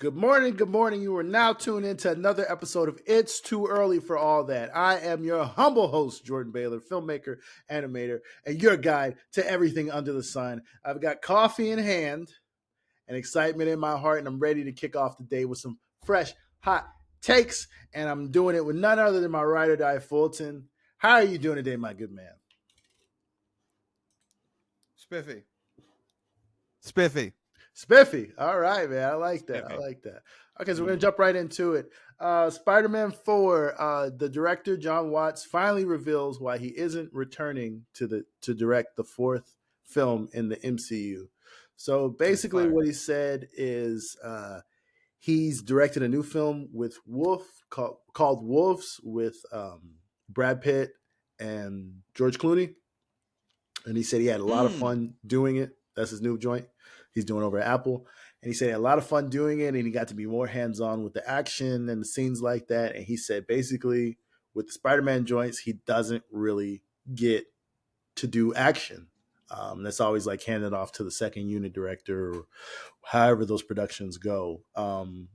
Good morning. Good morning. You are now tuned into another episode of It's Too Early for All That. I am your humble host, Jordan Baylor, filmmaker, animator, and your guide to everything under the sun. I've got coffee in hand and excitement in my heart, and I'm ready to kick off the day with some fresh, hot takes. And I'm doing it with none other than my ride or die Fulton. How are you doing today, my good man? Spiffy. All right, man. I like that. Spiffy. I like that. Okay, so we're going to jump right into it. Spider-Man 4, the director, John Watts, finally reveals why he isn't returning to direct the fourth film in the MCU. So basically what he said is he's directed a new film with called Wolves with Brad Pitt and George Clooney. And he said he had a lot of fun doing it. That's his new joint he's doing over at Apple. And he said he had a lot of fun doing it, and he got to be more hands-on with the action and the scenes like that. And he said basically with the Spider-Man joints, he doesn't really get to do action. That's always like handed off to the second unit director or however those productions go.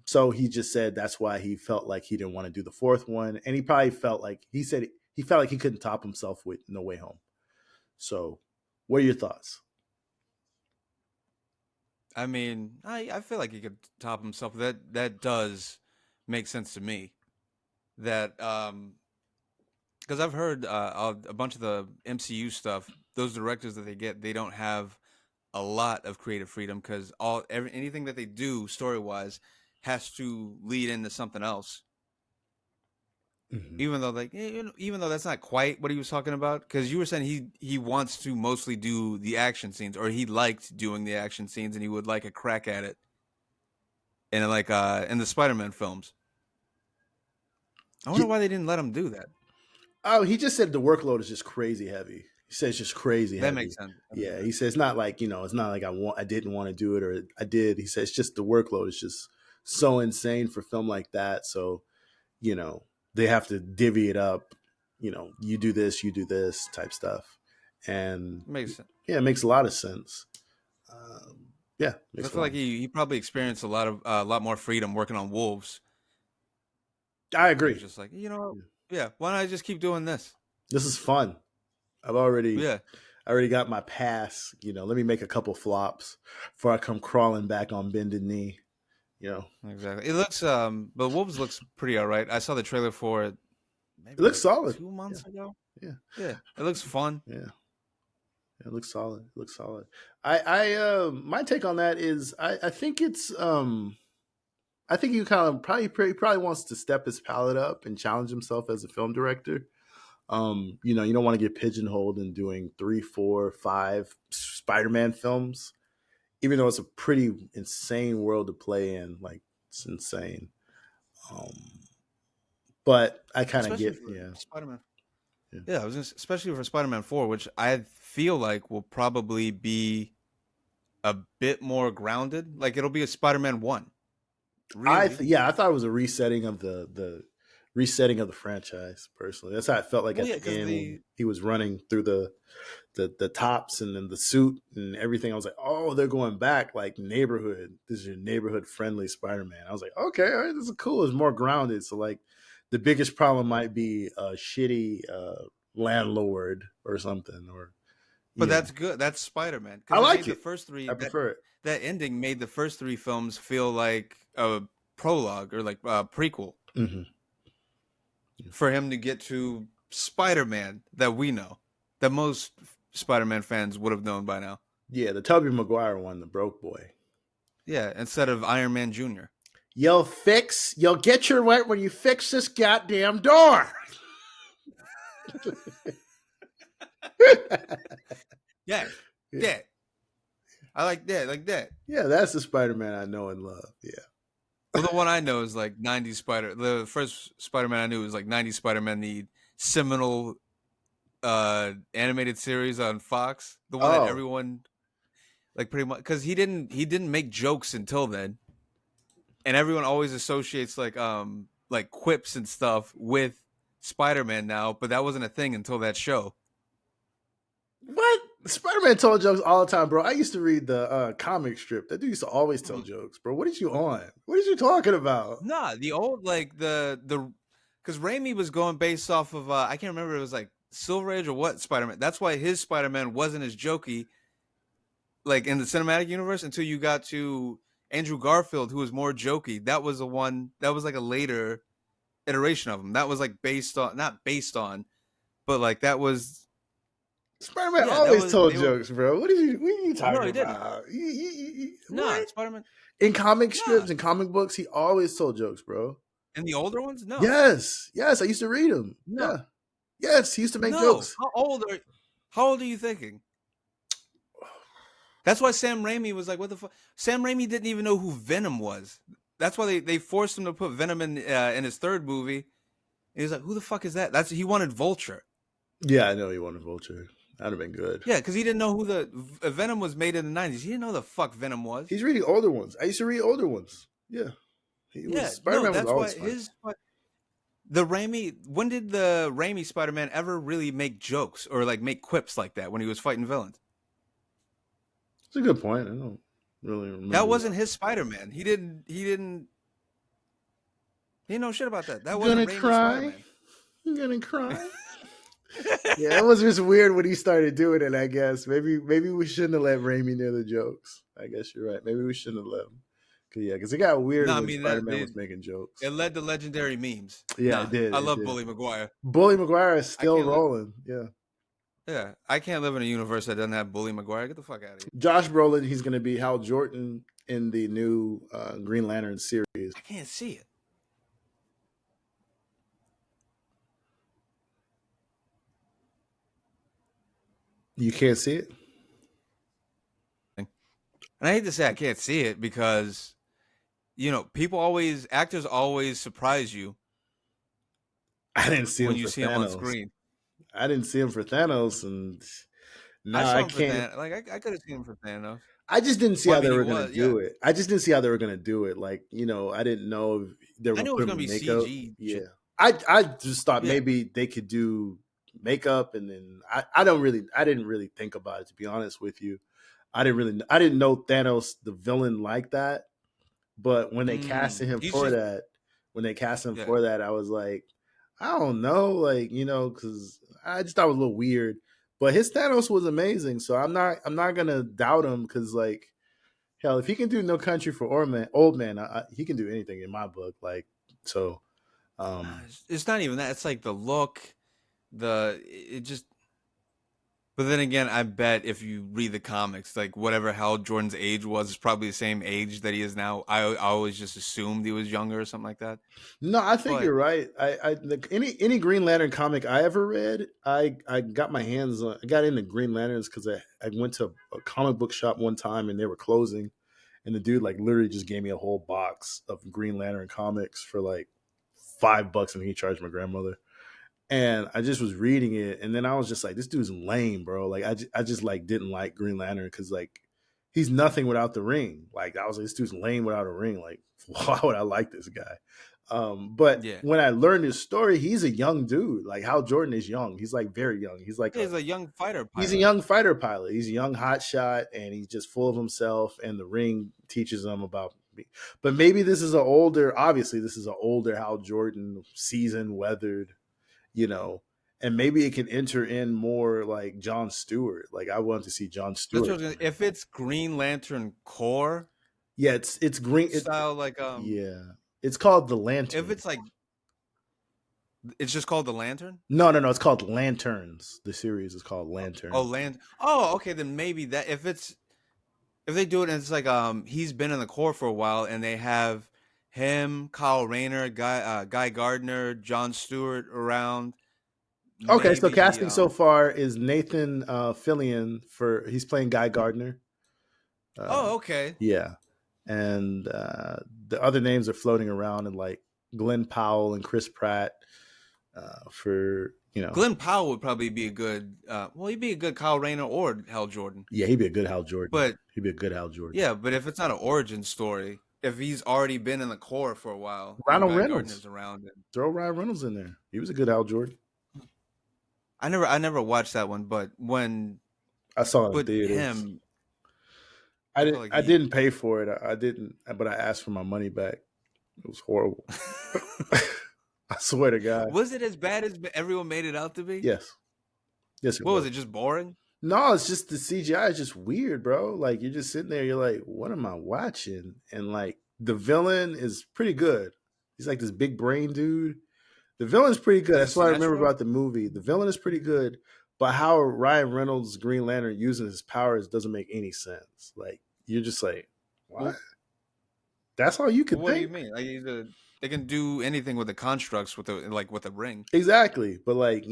So he just said that's why he felt like he didn't want to do the fourth one. And he probably felt like, he said he felt like he couldn't top himself with No Way Home. So what are your thoughts? I mean, I feel like he could top himself. That does make sense to me. That because I've heard a bunch of the MCU stuff. Those directors that they get, they don't have a lot of creative freedom because anything that they do story wise has to lead into something else. Mm-hmm. Even though that's not quite what he was talking about, because you were saying he wants to mostly do the action scenes, or he liked doing the action scenes, and he would like a crack at it. And in the Spider-Man films, I wonder why they didn't let him do that. Oh, he just said the workload is just crazy heavy. He says it's just crazy heavy. That makes sense. Yeah, he says it's not like it's not like I didn't want to do it or I did. He says it's just the workload is just so insane for film like that. So, they have to divvy it up, you do this type stuff. And makes sense. Yeah, it makes a lot of sense. I feel like he probably experienced a lot more freedom working on Wolves. I agree. He's just like, why don't I just keep doing this? This is fun. I already got my pass. Let me make a couple flops before I come crawling back on bended knee. Exactly. It looks but Wolves looks pretty all right. I saw the trailer for it. Maybe it looks solid. 2 months ago. Yeah. It looks fun. Yeah. It looks solid. I my take on that is I think it's I think he kind of probably wants to step his palette up and challenge himself as a film director. You don't want to get pigeonholed in doing 3, 4, 5 Spider-Man films, even though it's a pretty insane world to play in. Like, it's insane. But I kind of get, Spider-Man. Yeah, I was especially for Spider-Man 4, which I feel like will probably be a bit more grounded. Like, it'll be a Spider-Man 1. Really? I thought it was a resetting of the franchise. Personally, that's how I felt like at the end when he was running through the tops and then the suit and everything. I was like, oh, they're going back like neighborhood. This is your neighborhood friendly Spider-Man. I was like, okay, all right, this is cool. It's more grounded. So like, the biggest problem might be a shitty landlord or something. But that's good. That's Spider-Man. I like it. The first 3. I prefer it. That ending made the first 3 films feel like a prologue or like a prequel. Mm-hmm. For him to get to Spider-Man that we know, that most Spider-Man fans would have known by now. Yeah, the Tobey Maguire one, the broke boy. Yeah, instead of Iron Man Jr. You'll get your rent when you fix this goddamn door. Yeah. I like that. Yeah, that's the Spider-Man I know and love. Yeah. Well, the one I know is like 90s The first Spider-Man I knew was like 90s Spider-Man, the seminal animated series on Fox. The one that everyone like pretty much, because he didn't make jokes until then, and everyone always associates like quips and stuff with Spider-Man now, but that wasn't a thing until that show. What? Spider-Man told jokes all the time, bro. I used to read the comic strip. That dude used to always tell Mhm. jokes, bro. What are you on? What are you talking about? Nah, the old like the because Raimi was going based off of I can't remember, it was like Silver Age or what Spider-Man. That's why his Spider-Man wasn't as jokey like in the cinematic universe until you got to Andrew Garfield, who was more jokey. That was the one that was like a later iteration of him. That was like based on, not based on, but like that was, Spider-Man yeah, that always was, told they were, jokes, bro. What are you no, talking he didn't. about? Nah, What? Spider-Man, In comic nah. strips and comic books, he always told jokes, bro. And the older ones, no, Yes, yes. I used to read them. no, Yeah, yes. He used to make no. jokes. How old are you thinking? That's why Sam Raimi was like, what the fuck? Sam Raimi didn't even know who Venom was. That's why they forced him to put Venom in his third movie. And he was like, who the fuck is that? He wanted Vulture. Yeah, I know he wanted Vulture. That'd have been good. Yeah, because he didn't know who the Venom was made in the 90s. He didn't know the fuck Venom was. He's reading older ones. I used to read older ones. Yeah, he Yeah, was no, Spider-Man was that's why always funny. the Raimi. When did the Raimi Spider-Man ever really make jokes or like make quips like that when he was fighting villains? It's a good point. I don't really That remember that. wasn't his Spider-Man. He didn't know shit about that. That You wasn't gonna Raimi's cry? Spider-Man. You gonna cry? Yeah, it was just weird when he started doing it. I guess maybe we shouldn't have let Raimi near the jokes. I guess you're right. Maybe we shouldn't have let him. Because it got weird No, I when mean Spider-Man was making it jokes. led to legendary memes. Yeah, it Nah, did. I It love did. Bully Maguire. Bully Maguire is I still can't live. rolling. Yeah. Yeah, I can't live in a universe that doesn't have Bully Maguire. Get the fuck out of here. Josh Brolin, he's going to be Hal Jordan in the new Green Lantern series. I can't see it. You can't see it? And I hate to say I can't see it because, actors always surprise you I didn't see when him you for see them on Thanos. screen. I didn't see him for Thanos, and I no, saw I him for can't. Thanos. Like I could have seen him for Thanos. I just didn't see Well, how I they mean, he were going to was, yeah. do it. I just didn't see how they were going to do it. Like, I didn't know if they were I going knew to it put was him gonna in be makeup. CG Yeah. shit. I just thought Yeah. maybe they could do makeup, and then I didn't really think about it, to be honest with you. I didn't know Thanos the villain like that. But when they casted him He's for just, that, yeah. I was like, I don't know, like, because I just thought it was a little weird. But his Thanos was amazing, so I'm not gonna doubt him, because like, hell, if he can do No Country for Old Man, he can do anything in my book. Like, so, um, It's not even that. It's like the look, it just. But then again, I bet if you read the comics, like whatever Hal Jordan's age was, is probably the same age that he is now. I always just assumed he was younger or something like that. no, I think But you're right. Any Green Lantern comic I ever read, I got my hands on. I got into Green Lanterns because I went to a comic book shop one time and they were closing, and the dude like literally just gave me a whole box of Green Lantern comics for like $5, and he charged my grandmother. And I just was reading it, and then I was just like, this dude's lame, bro. Like, I just like didn't like Green Lantern, because like he's nothing without the ring. Like, I was like, this dude's lame without a ring. Like, why would I like this guy? But yeah, when I learned his story, he's a young dude. Like, Hal Jordan is young. He's like very young. he's a young fighter He's a pilot. young fighter pilot. He's a young hotshot, and he's just full of himself. And the ring teaches him about me. But maybe this is obviously this is an older Hal Jordan, seasoned, weathered, you know, and maybe it can enter in more like John Stewart. Like, I want to see John That's what I Stewart. was gonna, if it's Green Lantern core Yeah, it's green. style, like Yeah, it's called the if Lantern. it's like, it's just called the Lantern. No. It's called Lanterns. The series is called Oh, Lantern. Oh, okay. Then maybe that if they do it and it's like he's been in the core for a while and they have him, Kyle Rayner, Guy Gardner, John Stewart around. Okay, so Maybe casting so far is Nathan Fillion he's playing Guy Gardner. oh, okay. Yeah, and the other names are floating around, and like Glenn Powell and Chris Pratt for Glenn Powell would probably be a good he'd be a good Kyle Rayner or Hal Jordan. Yeah, he'd be a good Hal Jordan. But He'd be a good Hal Jordan. yeah, but if it's not an origin story, if he's already been in the core for a while and Ronald Guy Reynolds. Gardner's around it. Throw Ryan Reynolds in there. He was a good Hal Jordan. I never watched that one, but when I saw it in But theaters. him, I I didn't. felt like I he. didn't pay for it. I didn't. But I asked for my money back. It was horrible. I swear to God. Was it as bad as everyone made it out to be? Yes. Yes, it What was was. it? Just boring? No, it's just the CGI is just weird, bro. Like you're just sitting there, you're like, what am I watching? And like the villain is pretty good. He's like this big brain dude. The villain's pretty good. Is it That's what I remember Sinestro? about the movie. The villain is pretty good, but how Ryan Reynolds Green Lantern using his powers doesn't make any sense. Like you're just like, what? Well, That's all you could what do you think? mean? Like they can do anything with the constructs with the ring. Exactly. But like,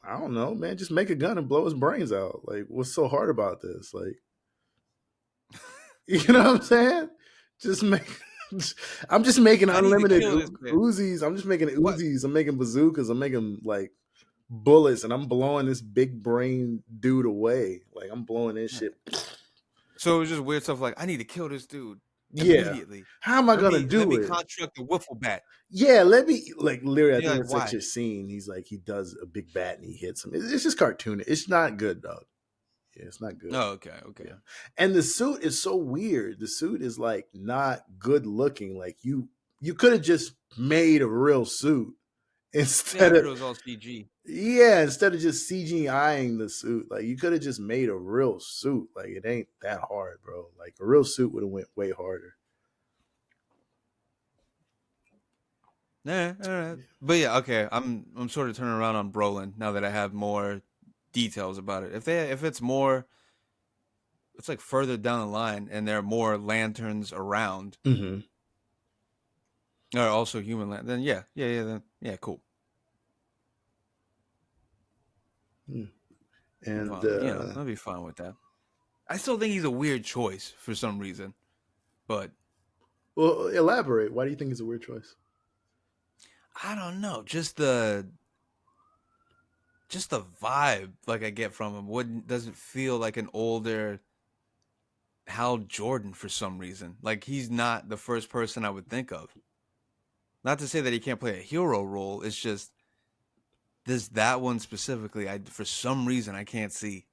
I don't know, man. Just make a gun and blow his brains out. Like, what's so hard about this? Like, you know what I'm saying? Just make. I'm just making I need to unlimited kill this man. Uzis. I'm just making What? Uzis. I'm making bazookas. I'm making like bullets, and I'm blowing this big brain dude away. Like I'm blowing this shit. So it was just weird stuff like I need to kill this dude Yeah. immediately. How am I Let gonna me do it? construct a wiffle bat. Yeah, let me like literally. I You're think like, it's like why? your scene. He's like he does a big bat and he hits him. It's just cartoon. It's not good, dog. Yeah, it's not good. Oh, okay. Yeah. And the suit is so weird. The suit is like not good looking. Like you could have just made a real suit Yeah, I instead heard of it was all CG. instead of just CGIing the suit. Like you could have just made a real suit. Like it ain't that hard, bro. Like a real suit would have went way harder. Yeah, all right. But yeah, okay. I'm sort of turning around on Brolin now that I have more details about it. If it's more, it's like further down the line, and there are more lanterns around, Mm-hmm. or also human land. Then yeah, cool. I'm And fine. I'll be fine with that. I still think he's a weird choice for some reason, but well, elaborate. Why do you think it's a weird choice? I don't know. Just the vibe like I get from him wouldn't doesn't feel like an older Hal Jordan for some reason. Like he's not the first person I would think of. Not to say that he can't play a hero role. It's just there's that one specifically. I for some reason I can't see.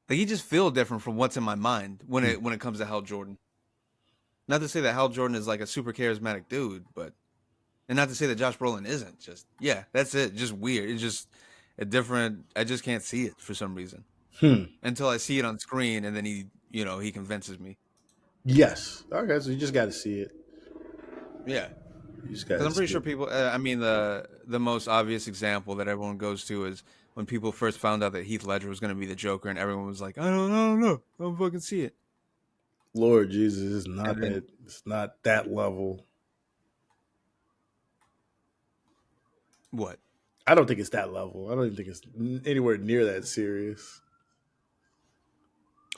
Like he just feels different from what's in my mind when it comes to Hal Jordan. Not to say that Hal Jordan is like a super charismatic dude, but and not to say that Josh Brolin isn't. Just yeah, that's it. Just weird. It's just a different. I just can't see it for some reason until I see it on screen, and then he convinces me. Yes. Okay, so you just got to see it. Yeah, You just got because to I'm pretty see sure it. people. I mean, the most obvious example that everyone goes to is when people first found out that Heath Ledger was going to be the Joker, and everyone was like, I don't know, I don't fucking see it. Lord Jesus, it's not And then that. It's not that level. what? I don't think it's that level. I don't even think it's anywhere near that serious.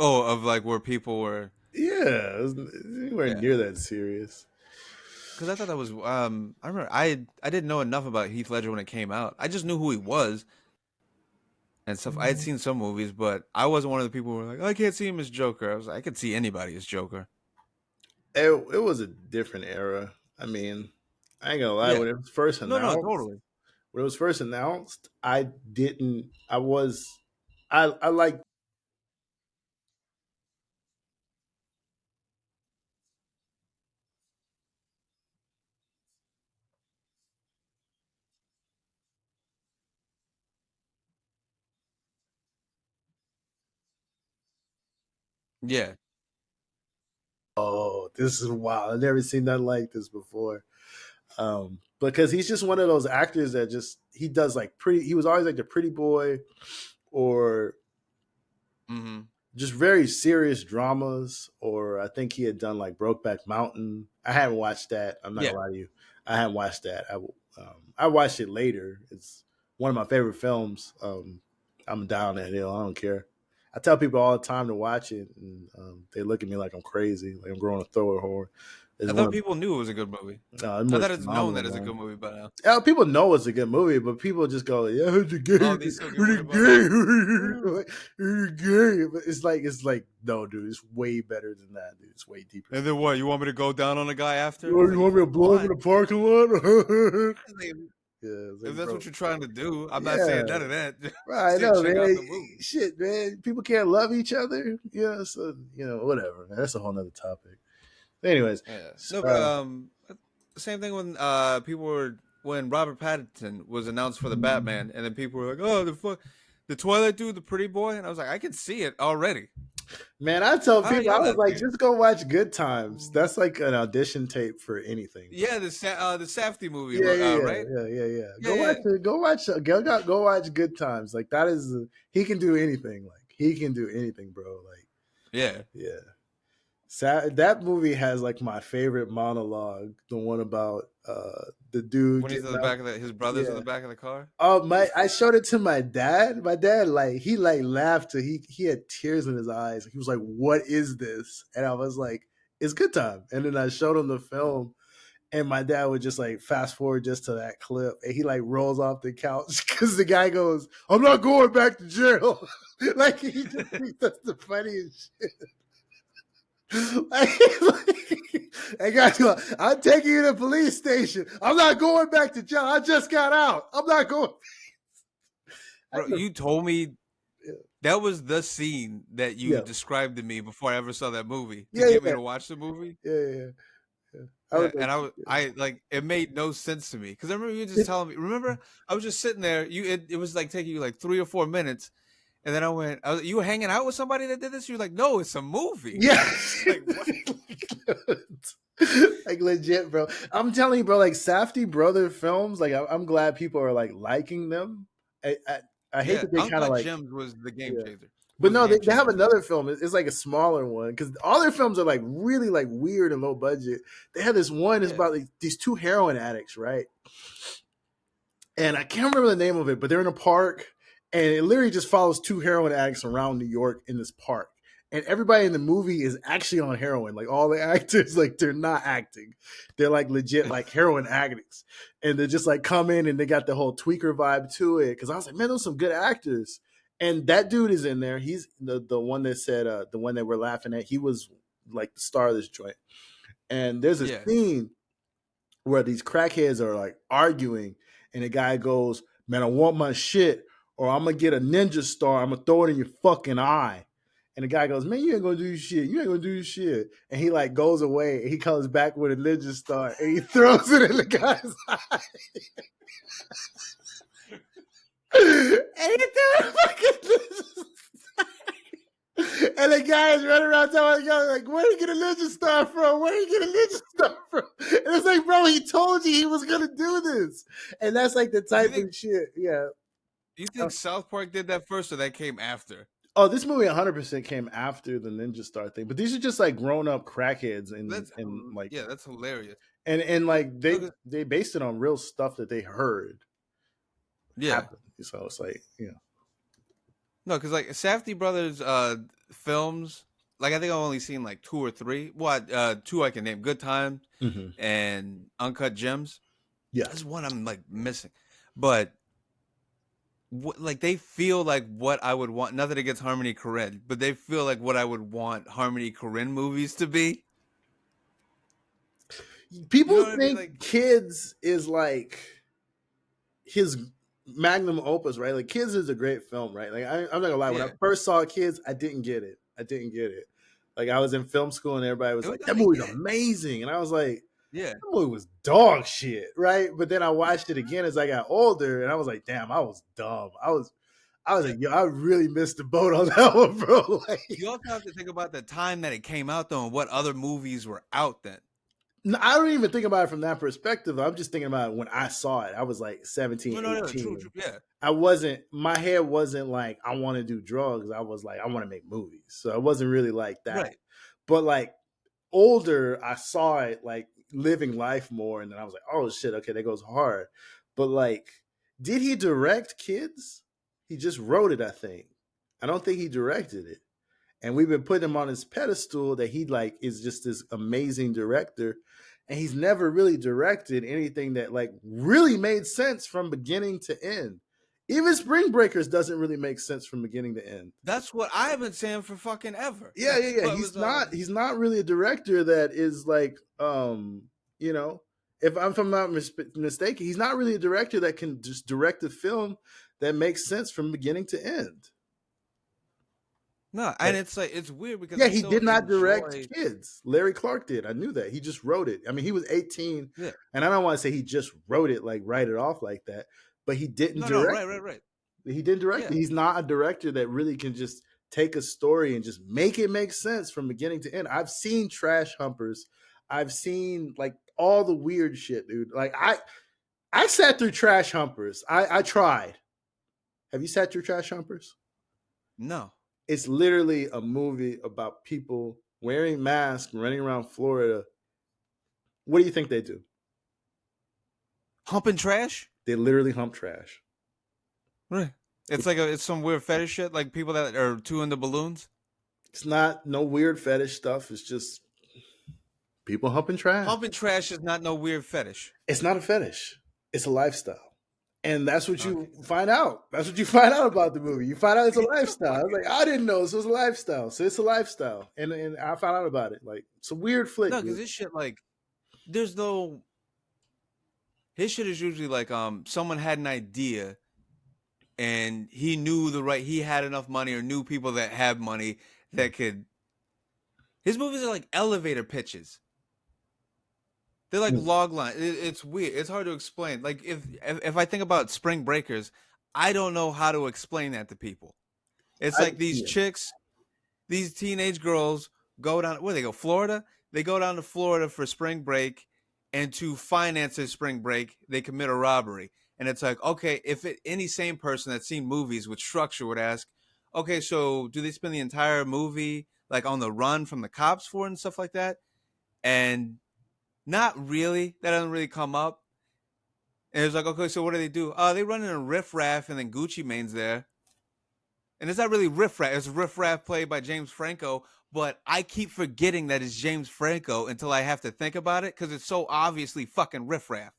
Oh, of like where people were. Yeah, it's anywhere Yeah. near that serious. Because I thought that was I remember I didn't know enough about Heath Ledger when it came out. I just knew who he was and stuff. I had seen some movies, but I wasn't one of the people who were like, I can't see him as Joker. I was like, I could see anybody as Joker. It was a different era. I mean, I ain't gonna lie. Yeah. When it was first No, announced, totally. I didn't. I was. I like. Yeah. Oh, this is wild. I've never seen nothing like this before. Because he's just one of those actors that just he does like pretty. He was always like the pretty boy, or Mm-hmm. just very serious dramas. Or I think he had done like Brokeback Mountain. I haven't watched that. I'm not Yeah. gonna lie to you. I haven't watched that. I watched it later. It's one of my favorite films. I'm down that hill. I don't care. I tell people all the time to watch it, and they look at me like I'm crazy, like I'm growing a throat hard. It's I one thought of people knew it was a good movie. the I movie's thought it's known phenomenal, that it's a man. good movie by now. Yeah, people know it's a good movie, but people just go, "Yeah, it's a gay, Oh, they still get worried it's about it. gay, it's gay." But it's like, no, dude, it's way better than that, dude. It's way deeper. And then what? You want me to go down on a guy after? You It's like, want me to blow him in what? the parking lot? It's like, Yeah, it's If like, that's bro. what you're trying to do, I'm not saying Yeah. none of that. Right, I Still know, check out man. the movie. Shit, man. People can't love each other. So whatever, man. That's a whole nother topic. Anyways, Yeah. No, but uh, same thing when people were when Robert Pattinson was announced for the Batman, and then people were like, "Oh, the Twilight dude, the pretty boy," and I was like, "I can see it already." man, I tell How are people, I y'all was not like, seeing it? just go watch Good Times. That's like an audition tape for anything, bro. Yeah, the Safdie movie, Yeah, yeah, right? yeah. Yeah, Go watch yeah, it. Go watch. Go watch Good Times. Like that is. He can do anything. Like he can do anything, bro. Like yeah. yeah. That movie has like my favorite monologue. The one about the dude When he's in getting the out. back of his brother's in Yeah. the back of the car. Oh my! I showed it to my dad. My dad he laughed till he had tears in his eyes. He was like, "What is this?" And I was like, "It's Good Time." And then I showed him the film, and my dad would just like fast forward just to that clip, and he like rolls off the couch because the guy goes, "I'm not going back to jail." Like he just thinks that's the funniest shit. Hey guys, I'm taking you to the police station. I'm not going back to jail. I just got out. I'm not going. Bro, you told me Yeah, that was the scene that you yeah, described to me before I ever saw that movie to yeah, get me yeah, to watch the movie. yeah. I was Yeah, like, and I like it made no sense to me because I remember you just yeah. telling me. Remember, I was just sitting there. It was like taking you like 3 or 4 minutes, and then you were hanging out with somebody that did this. You were like, no, it's a movie. Yeah. Like what? Like legit, bro. I'm telling you, bro. Like Safdie brother films, like I'm glad people are like liking them. I hate Yeah, that they kind of Uncut like Gems was the game yeah. changer. But Was a no, game they have changer for me. another film. It's like a smaller one because all their films are like really like weird and low budget. They have this one. It's Yeah, about like, these two heroin addicts, right? And I can't remember the name of it, but they're in a park, and it literally just follows two heroin addicts around New York in this park. And everybody in the movie is actually on heroin. Like all the actors, like they're not acting. They're like legit like heroin addicts. And they just like come in and they got the whole tweaker vibe to it. Cause I was like, man, those some good actors. And that dude is in there. He's the one that said the one that we're laughing at. He was like the star of this joint. And there's a yeah. scene where these crackheads are like arguing, and the guy goes, "Man, I want my shit, or I'm gonna get a ninja star. I'm gonna throw it in your fucking eye." And the guy goes, "Man, you ain't gonna do shit. You ain't gonna do shit." And he like goes away, and he comes back with a ninja star, and he throws it in the guy's eye. And he threw it fucking ninja star. And the guy is running around telling the guy, like, where you get a ninja star from? Where you get a ninja star from? And it's like, bro, he told you he was gonna do this. And that's like the You type think of shit. Yeah. you think South Park did that first, or that came after? Oh, this movie 100% came after the ninja star thing. But these are just like grown up crackheads and like Yeah, that's hilarious. and like No, they based it on real stuff that they heard yeah, happen. So it's like, no, because like Safdie brothers films, like I think I've only seen like 2 or 3. What two I can name: Good Times mm-hmm. and Uncut Gems. Yeah. That's one I'm like missing, but like they feel like what I would want. Nothing against Harmony Korine, but they feel like what I would want Harmony Korine movies to be. You People know what I mean? think Like, Kids is like his magnum opus, right? Like Kids is a great film, right? Like I'm not gonna lie, when I yeah, first saw Kids, I didn't get it. Like I was in film school and everybody was it was, like, "That movie's amazing," and I was like, yeah. "That movie was dog shit," right? But then I watched it again as I got older, and I was like, "Damn, I was dumb. I was Yeah. like, yo, I really missed the boat on that one, bro." Like, You also have to think about the time that it came out, though, and what other movies were out then. I don't even think about it from that perspective. I'm just thinking about it when I saw it. I was like 17, No, 18. true, yeah, My head wasn't like, I want to do drugs. I was like, I want to make movies. So it wasn't really like that. right. But like older, I saw it like living life more. And then I was like, oh shit, okay, that goes hard. But like, did he direct Kids? He just wrote it, I think. I don't think he directed it. And we've been putting him on his pedestal that he like is just this amazing director, and he's never really directed anything that like really made sense from beginning to end. Even Spring Breakers doesn't really make sense from beginning to end. That's what I've been saying for fucking ever. Yeah, yeah, That's yeah. what was He's not really a director that is like you know If I'm not mistaken, he's not really a director that can just direct a film that makes sense from beginning to end. No, and it's like it's weird because Yeah, I he still did not direct enjoy. Kids. Larry Clark did. I knew that. He just wrote it. I mean, he was 18, Yeah. and I don't want to say he just wrote it, like write it off like that, but he didn't No, direct right, it. right, right. He didn't direct Yeah. it. He's not a director that really can just take a story and just make it make sense from beginning to end. I've seen Trash Humpers. I've seen like all the weird shit, dude. Like I sat through Trash Humpers. I tried. Have you sat through Trash Humpers? No. It's literally a movie about people wearing masks, running around Florida. What do you think they do? Humping trash? They literally hump trash. Right. It's like it's some weird fetish shit, like people that are too into balloons. It's not no weird fetish stuff. It's just people humping trash. Humping trash is not no weird fetish. It's not a fetish. It's a lifestyle. And that's what you Okay. find out. That's what you find out about the movie. You find out it's a lifestyle. I was like, I didn't know this was a lifestyle. So it's a lifestyle. And I found out about it. Like, it's a weird flick. No, because this shit like there's no. His shit is usually like someone had an idea, and he had enough money or knew people that have money that could. His movies are like elevator pitches. They're like log line. It's weird. It's hard to explain. Like if I think about Spring Breakers, I don't know how to explain that to people. It's like these chicks, these teenage girls go down. Where they go? Florida. They go down to Florida for spring break, and to finance their spring break, they commit a robbery. And it's like, okay, any sane person that's seen movies with structure would ask, okay, so do they spend the entire movie like on the run from the cops for it and stuff like that? And not really. That doesn't really come up. And it's like, okay, so what do? They run in a riffraff, and then Gucci Mane's there. And it's not really riffraff. It's riffraff played by James Franco, but I keep forgetting that it's James Franco until I have to think about it because it's so obviously fucking riffraff.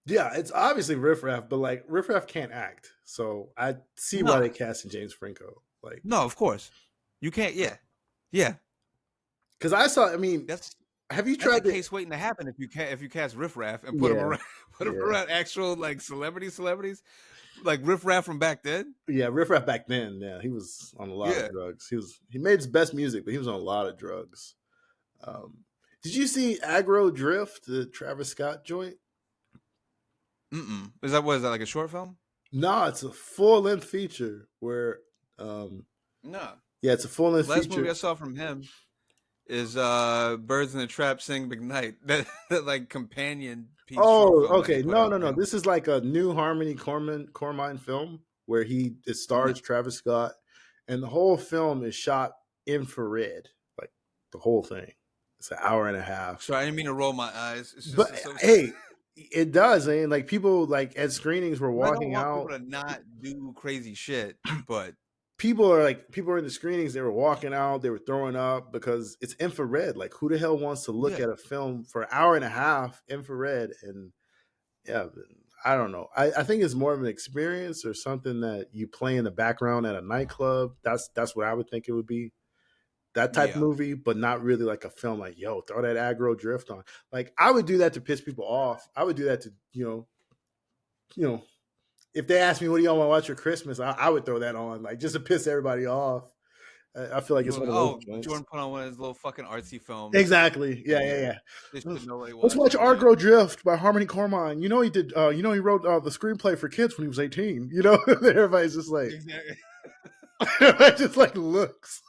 Yeah, it's obviously riffraff, but like riffraff can't act. So I see why they cast in James Franco. Like, no, of course you can't. Yeah. Because I mean, have you tried the case waiting to happen if you cast riffraff and put him around actual like celebrities like riffraff from back then? Yeah, riffraff back then. Yeah, he was on a lot of drugs. He made his best music, but he was on a lot of drugs. Did you see Aggro Drift, the Travis Scott joint? Is that like a short film? No, it's a full length feature where. No. Yeah, it's a full length feature. Last movie I saw from him is Birds in the Trap Sing McKnight. That like companion piece. Oh, okay. No. This is like a new Harmony Korman film where it stars Travis Scott, and the whole film is shot infrared, like the whole thing. It's an hour and a half. Sorry, I didn't mean to roll my eyes. But hey, it does. I mean, like people like at screenings were walking out. I don't want people to not do crazy shit, but. People are in the screenings. They were walking out. They were throwing up because it's infrared. Like, who the hell wants to look at a film for an hour and a half infrared? And yeah, I don't know. I think it's more of an experience or something that you play in the background at a nightclub. That's what I would think it would be. That type of movie, but not really like a film. Like, yo, throw that Aggro Drift on. Like, I would do that to piss people off. I would do that to you know. If they ask me, what do y'all want to watch for Christmas? I would throw that on, like, just to piss everybody off. I feel like it's one of those joints. Jordan put on one of his little fucking artsy films. Exactly. Yeah. Let's watch Aggro Drift by Harmony Korman. You know he did. He wrote the screenplay for kids when he was 18. You know, everybody's just like, everybody just like looks.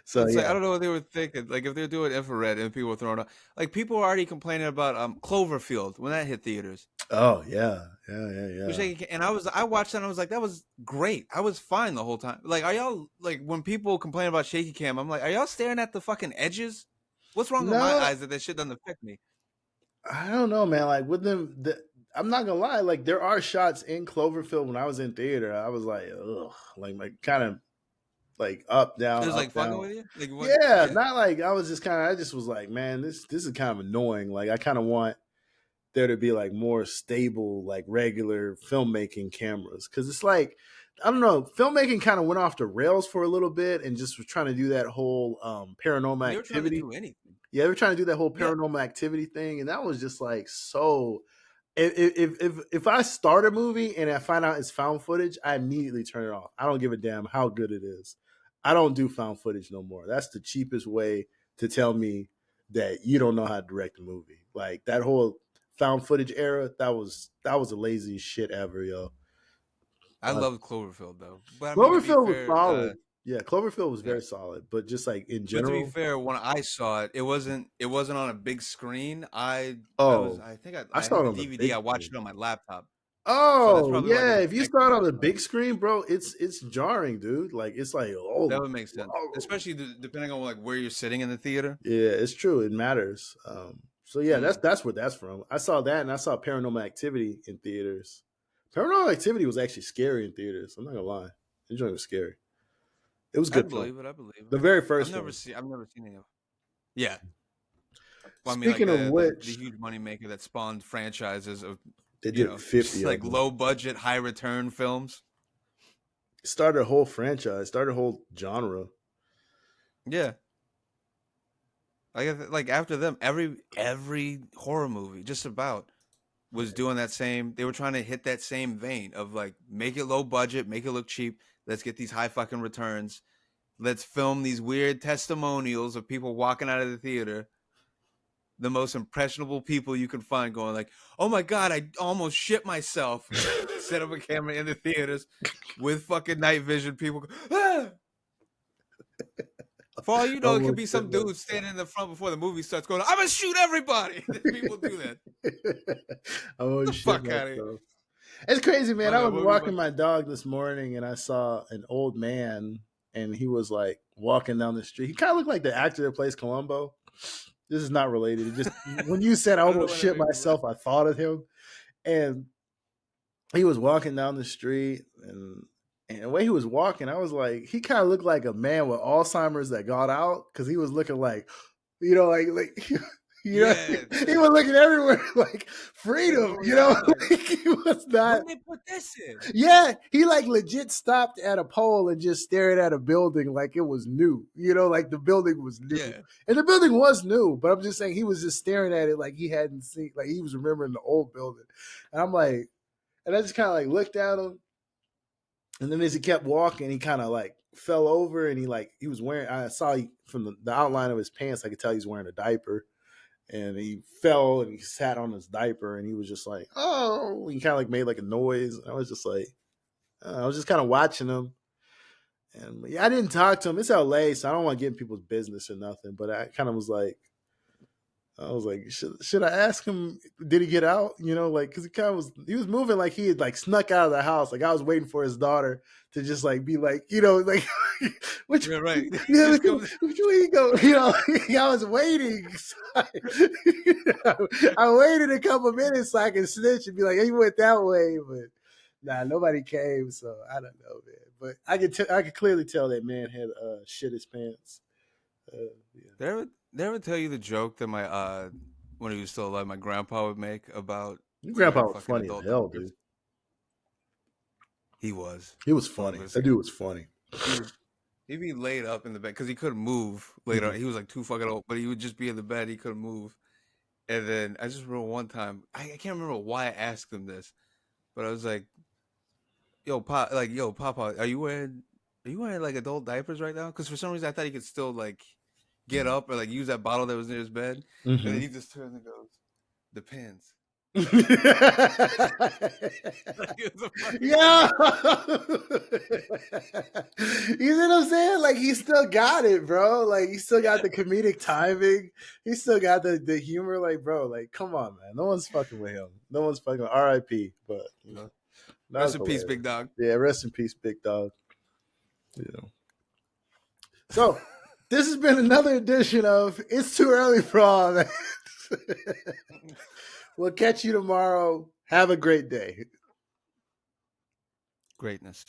So like, I don't know what they were thinking. Like if they're doing infrared and people were throwing up, like people were already complaining about Cloverfield when that hit theaters. Oh yeah. And I watched that and I was like, that was great. I was fine the whole time. Like, are y'all like when people complain about shaky cam? I'm like, are y'all staring at the fucking edges? What's wrong with my eyes that shit doesn't affect me? I don't know, man. Like with them, I'm not gonna lie. Like there are shots in Cloverfield when I was in theater. I was like, ugh, like kind of. Like up, down. It was up, like fucking with you? Like, yeah, not like I just was like, man, this is kind of annoying. Like I kind of want there to be like more stable, like regular filmmaking cameras. Cause it's like, I don't know, filmmaking kind of went off the rails for a little bit and just was trying to do that whole paranormal activity. Do anything. Yeah, they were trying to do that whole Yeah, paranormal activity thing, and that was just like so. If I start a movie and I find out it's found footage, I immediately turn it off. I don't give a damn how good it is. I don't do found footage no more. That's the cheapest way to tell me that you don't know how to direct a movie. Like that whole found footage era, that was the laziest shit ever, yo. I Uh, loved Cloverfield though, but I mean to be Cloverfield was fair, solid. Yeah, Cloverfield was yeah. very solid, but just like in But to be general, fair, when I saw it, it wasn't on a big screen. oh, I think I I saw had it the on the DVD. big I watched screen. it on my laptop, so that's Oh probably why I yeah, didn't if you connect start with on it. the big screen, bro, it's jarring, dude. Like it's like That oh, would make sense, whoa. especially depending on like where you're sitting in the theater. Yeah, it's true. It matters. So yeah, that's Mm. that's where that's from. I saw that, and I saw Paranormal Activity in theaters. Paranormal Activity was actually scary in theaters. I'm not gonna lie, the joint was scary. It was a I good film. believe it. I believe it. The very first one. I've never seen any of. Yeah, well, I mean, like Speaking of the which, huge money maker that spawned franchises of they did just 50 of like them. low budget, high return films. Started a whole franchise. Started a whole genre. Yeah, like after them, every horror movie just about was doing that same. They were trying to hit that same vein of like make it low budget, make it look cheap. Let's get these high fucking returns. Let's film these weird testimonials of people walking out of the theater, the most impressionable people you can find, going like, "Oh my god, I almost shit myself." Set up a camera in the theaters with fucking night vision. People, go, ah! For all you know, it could Almost be shit some dude myself. standing in the front before the movie starts, going, "I'm gonna shoot everybody." People do that. I Get almost the shit fuck out of here. myself. It's crazy, man. My I bad. was What were you about walking to my dog this morning and I saw an old man and he was like walking down the street. He kind of looked like the actor that plays Columbo. This is not related. It just when you said I I don't know almost why that shit made me laugh. myself, I thought of him. And he was walking down the street and the way he was walking, I was like, he kind of looked like a man with Alzheimer's that got out because he was looking like, like Yeah, he was looking everywhere like like freedom, what was that like? like he was not. When they put this in? Yeah, he like legit stopped at a pole and just stared at a building like it was new. Like the building was new. Yeah, And the building was new, but I'm just saying he was just staring at it like he hadn't seen, like he was remembering the old building. And I'm like, and I just kind of like looked at him. And then as he kept walking, he kind of like fell over and he was wearing, I saw from the outline of his pants, I could tell he's wearing a diaper. And he fell and he sat on his diaper and he was just like, oh, he kind of like made like a noise. I was just like, I was just kind of watching him. And yeah, I didn't talk to him. It's LA, so I don't want to get in people's business or nothing. But I kind of was like, should I ask him? Did he get out? Like because he was moving like he had like snuck out of the house. Like I was waiting for his daughter to just like be like, like which yeah, right. which, Just comes. which way you go? I was waiting. I waited a couple minutes so I could snitch and be like, he went that way, but nah, nobody came. So I don't know, man. But I could clearly tell that man had shit his pants. Yeah. They ever tell you the joke that my when he was still alive, my grandpa would make about Your grandpa wearing was fucking funny as adult hell, diapers? dude. He was. He was I'm funny. gonna That say dude was funny. he'd be laid up in the bed because he couldn't move later. Mhm. He was like too fucking old, but he would just be in the bed. He couldn't move. And then I just remember one time, I can't remember why I asked him this, but I was like, yo, Papa, are you wearing like adult diapers right now? Because for some reason I thought he could still like get up or like use that bottle that was near his bed. And then Mhm. he just turns and goes, depends. Yeah. Like it was a fucking You see what I'm saying? Like he still got it, bro. Like he still got the comedic timing. He still got the humor. Like, bro, like come on, man. No one's fucking with him. No one's fucking with R.I.P. But that was Rest in peace, hilarious. big dog. Yeah, rest in peace, big dog. So this has been another edition of It's Too Early for All, man. We'll catch you tomorrow. Have a great day. Greatness.